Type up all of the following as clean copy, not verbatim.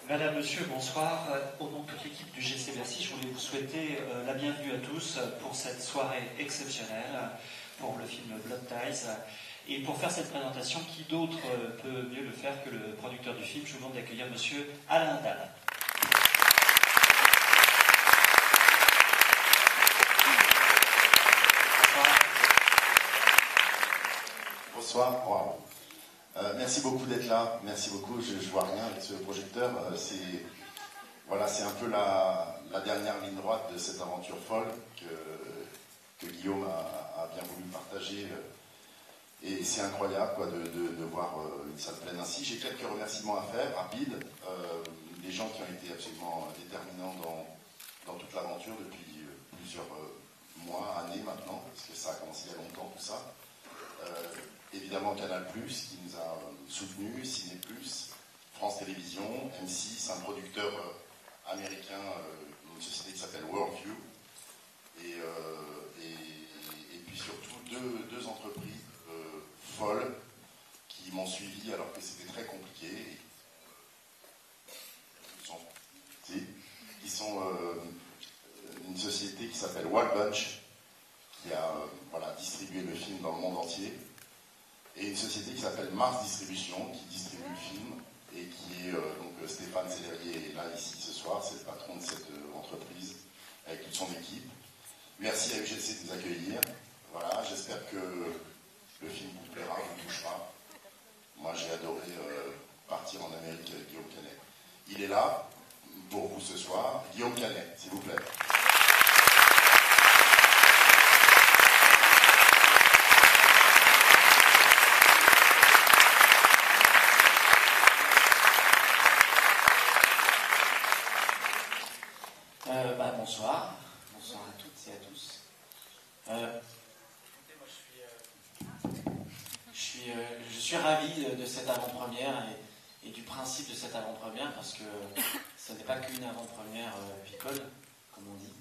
Madame, Monsieur, bonsoir. Au nom de toute l'équipe du GC Bercy, je voulais vous souhaiter la bienvenue à tous pour cette soirée exceptionnelle pour le film Blood Ties. Et pour faire cette présentation, qui d'autre peut mieux le faire que le producteur du film? Je vous demande d'accueillir Monsieur Alain Dalle. Bonsoir. Wow. Merci beaucoup d'être là. Merci beaucoup. Je vois rien avec ce projecteur. C'est un peu la dernière ligne droite de cette aventure folle que Guillaume a bien voulu partager. Et c'est incroyable de voir une salle pleine ainsi. J'ai quelques remerciements à faire, rapides. Des gens qui ont été absolument déterminants dans toute l'aventure depuis plusieurs mois, années maintenant, parce que ça a commencé il y a longtemps tout ça. Évidemment Canal+, qui nous a soutenus, Ciné+, France Télévisions, M6, un producteur américain, une société qui s'appelle Worldview, et puis surtout deux entreprises folles qui m'ont suivi alors que c'était très compliqué. Ils sont une société qui s'appelle Wild Bunch, qui a distribué le film dans le monde entier, et une société qui s'appelle Mars Distribution, qui distribue le film, et qui est donc Stéphane Sellerier est là ici ce soir, c'est le patron de cette entreprise, avec toute son équipe. Merci à UGC de nous accueillir. Voilà, j'espère que le film vous plaira, vous touchera. Moi j'ai adoré partir en Amérique avec Guillaume Canet. Il est là pour vous ce soir. Guillaume Canet, s'il vous plaît. Bonsoir. Bonsoir à toutes et à tous. Je suis ravi de cette avant-première et du principe de cette avant-première, parce que ce n'est pas qu'une avant-première picole, comme on dit,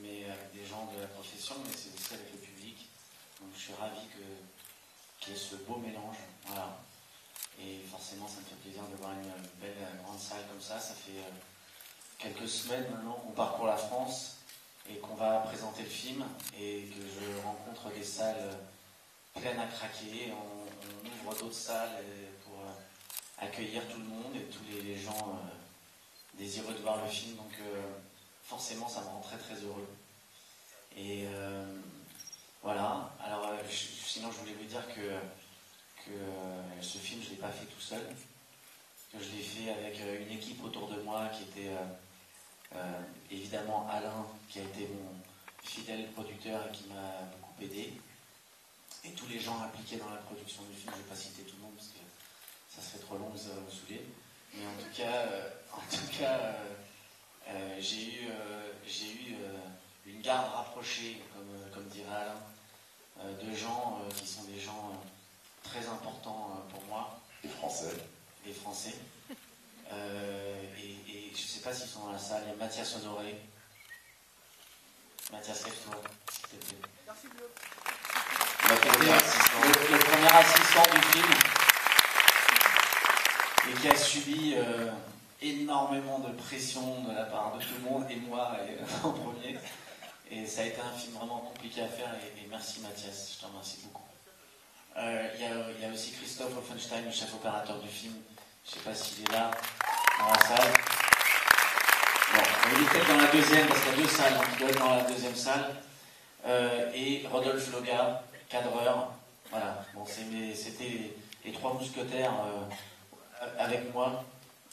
mais avec des gens de la profession, mais c'est aussi avec le public. Donc je suis ravi qu'il y ait ce beau mélange. Voilà. Et forcément, ça me fait plaisir de voir une belle grande salle comme ça. Ça fait quelques semaines maintenant qu'on parcourt la France et qu'on va présenter le film, et que je rencontre des salles pleines à craquer. On ouvre d'autres salles pour accueillir tout le monde et tous les gens désireux de voir le film. Donc forcément ça me rend très très heureux. Et voilà. Alors sinon je voulais vous dire que ce film je ne l'ai pas fait tout seul, que je l'ai fait avec une équipe autour de moi qui était évidemment Alain, qui a été mon fidèle producteur et qui m'a beaucoup aidé, et tous les gens impliqués dans la production du film. Je ne vais pas citer tout le monde parce que ça serait trop long, vous allez me saouler, mais en tout cas j'ai eu une garde rapprochée, comme dirait Alain, de gens qui sont des gens très importants pour moi. Des Français. Et je ne sais pas s'ils sont dans la salle. Il y a Mathias Honoré. Mathias, lève-toi, s'il te plaît. Merci Bleu. Le premier assistant du film, et qui a subi énormément de pression de la part de tout le monde, et moi en premier. Et ça a été un film vraiment compliqué à faire, et merci Mathias, je te remercie beaucoup. Il y a aussi Christophe Offenstein, le chef opérateur du film. Je ne sais pas s'il est là, dans la salle. Bon, il est peut-être dans la deuxième, parce qu'il y a deux salles, donc il doit être dans la deuxième salle. Et Rodolphe Loga, cadreur. Voilà, bon, c'était les trois mousquetaires avec moi.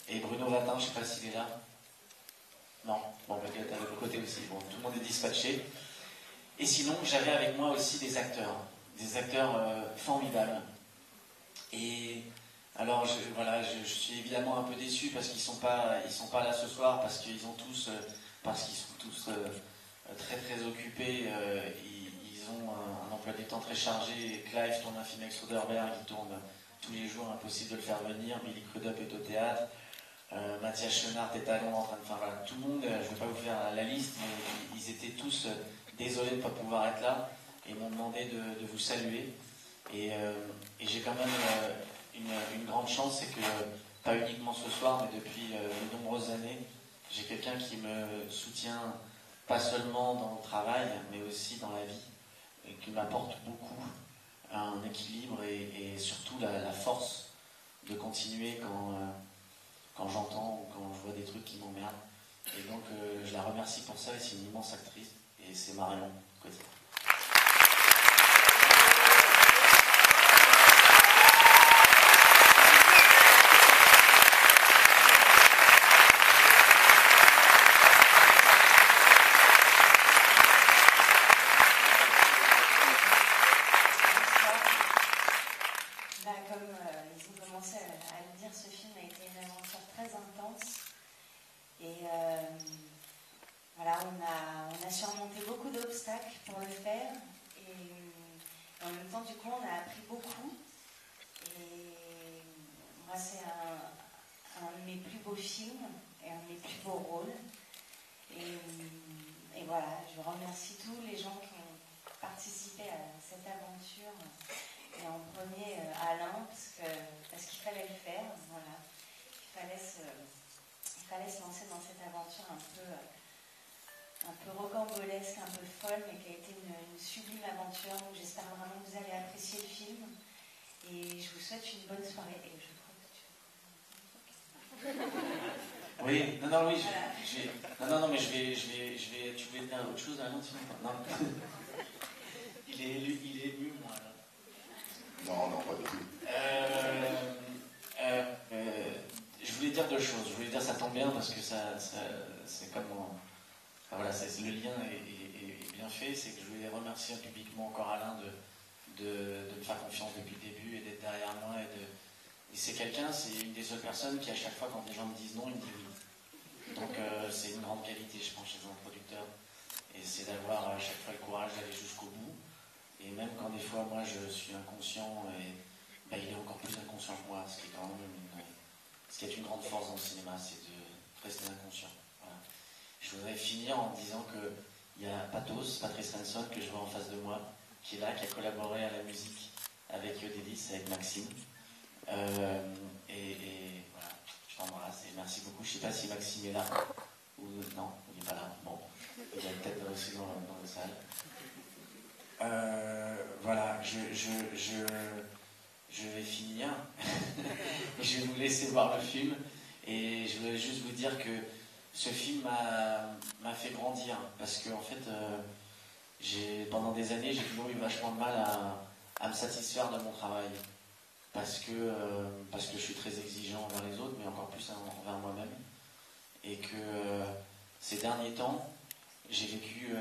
Et Bruno Vatin, je ne sais pas s'il est là. Non, bon, il est à l'autre côté aussi. Bon, tout le monde est dispatché. Et sinon, j'avais avec moi aussi des acteurs formidables. Et alors, je suis évidemment un peu déçu parce qu'ils sont pas là ce soir, parce qu'ils sont tous très très occupés. Ils ont un emploi du temps très chargé. Clive tourne un film avec Soderbergh, il tourne tous les jours, impossible de le faire venir. Billy Crudup est au théâtre. Mathias Schoenaert est à Londres en train de faire. Voilà, tout le monde, je ne vais pas vous faire la liste, mais ils étaient tous désolés de ne pas pouvoir être là. et m'ont demandé de vous saluer. Et j'ai quand même une grande chance, c'est que, pas uniquement ce soir, mais depuis de nombreuses années, j'ai quelqu'un qui me soutient, pas seulement dans le travail, mais aussi dans la vie, et qui m'apporte beaucoup un équilibre et surtout la force de continuer quand j'entends ou quand je vois des trucs qui m'emmerdent. Et donc je la remercie pour ça, et c'est une immense actrice, et c'est Marion Cotillard. Voilà, on a surmonté beaucoup d'obstacles pour le faire et en même temps, du coup, on a appris beaucoup. Et moi, c'est un de mes plus beaux films et un de mes plus beaux rôles. Et voilà, je remercie tous les gens qui ont participé à cette aventure. Et en premier, Alain, parce qu'il fallait le faire. Voilà, il fallait se lancer dans cette aventure un peu rocambolesque, un peu folle, mais qui a été une sublime aventure. Donc j'espère vraiment que vous allez apprécier le film. Et je vous souhaite une bonne soirée. Et je crois que tu veux... Oui, non, mais je vais, tu voulais dire autre chose à sinon pas. Non. Il est ému, moi, là. Non, pas du tout. Je voulais dire deux choses. Je voulais dire, ça tombe bien parce que c'est comme... voilà, le lien est bien fait. C'est que je voulais remercier publiquement encore Alain de me faire confiance depuis le début et d'être derrière moi. Et c'est une des seules personnes qui, à chaque fois, quand des gens me disent non, il me dit oui. Donc c'est une grande qualité, je pense, chez un producteur. Et c'est d'avoir à chaque fois le courage d'aller jusqu'au bout. Et même quand des fois, moi, je suis inconscient, et il est encore plus inconscient que moi, ce qui est quand même une grande force dans le cinéma, c'est de rester inconscient. Voilà. Je voudrais finir en disant qu'il y a Patrice Hanson, que je vois en face de moi, qui est là, qui a collaboré à la musique avec Yodélis, avec Maxime. Et voilà, je t'embrasse et merci beaucoup. Je ne sais pas si Maxime est là ou non, il n'est pas là. Bon, il est peut-être aussi dans la salle. Voilà, je vais finir. Je vais vous laisser voir le film et je voulais juste vous dire que ce film m'a fait grandir parce que en fait, pendant des années, j'ai toujours eu vachement de mal à me satisfaire de mon travail. Parce que je suis très exigeant envers les autres, mais encore plus envers moi-même. Et que ces derniers temps, j'ai vécu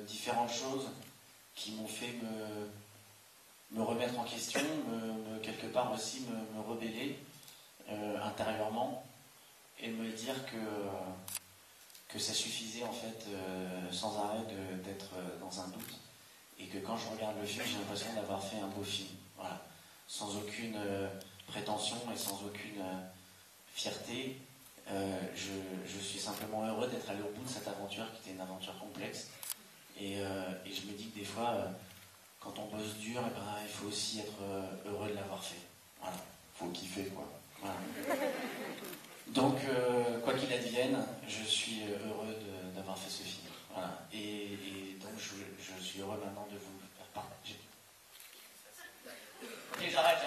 différentes choses qui m'ont fait me remettre en question, quelque part aussi me rebeller intérieurement, et me dire que ça suffisait en fait sans arrêt d'être dans un doute. Et que quand je regarde le film, j'ai l'impression d'avoir fait un beau film. Voilà. Sans aucune prétention et sans aucune fierté. Je suis simplement heureux d'être allé au bout de cette aventure qui était une aventure complexe. Et je me dis que des fois, quand on bosse dur, il faut aussi être heureux de l'avoir fait. Voilà. Faut kiffer, quoi. Voilà. Donc, quoi qu'il advienne, je suis heureux d'avoir fait ce film. Voilà. Et donc, je suis heureux maintenant de vous faire part. Ok, j'arrête.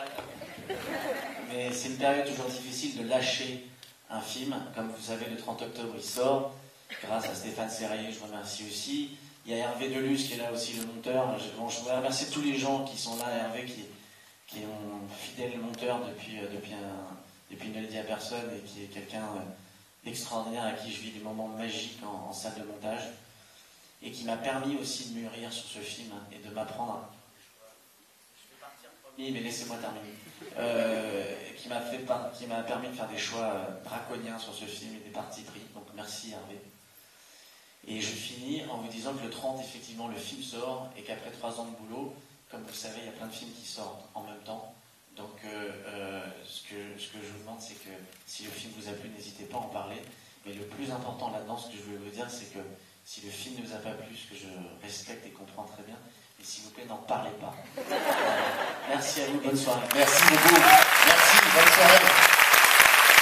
Mais c'est une période toujours difficile de lâcher un film. Comme vous savez, le 30 octobre, il sort. Grâce à Stéphane Serrier, je remercie aussi. Il y a Hervé Delus qui est là aussi, le monteur. Je voudrais remercier tous les gens qui sont là. Hervé qui est mon fidèle monteur depuis il ne le dit à personne, et qui est quelqu'un d'extraordinaire à qui je vis des moments magiques en salle de montage. Et qui m'a permis aussi de mûrir sur ce film et de m'apprendre... mais laissez-moi terminer. Qui m'a permis de faire des choix draconiens sur ce film et des partis pris. Donc merci Hervé. Et je finis en vous disant que le 30, effectivement, le film sort et qu'après 3 ans de boulot, comme vous le savez, il y a plein de films qui sortent en même temps. Donc ce que je vous demande, c'est que si le film vous a plu, n'hésitez pas à en parler. Mais le plus important là-dedans, ce que je voulais vous dire, c'est que si le film ne vous a pas plu, ce que je respecte et comprends très bien, Et s'il vous plaît, n'en parlez pas. Merci à vous, bonne soirée. Merci beaucoup. Merci, bonne soirée.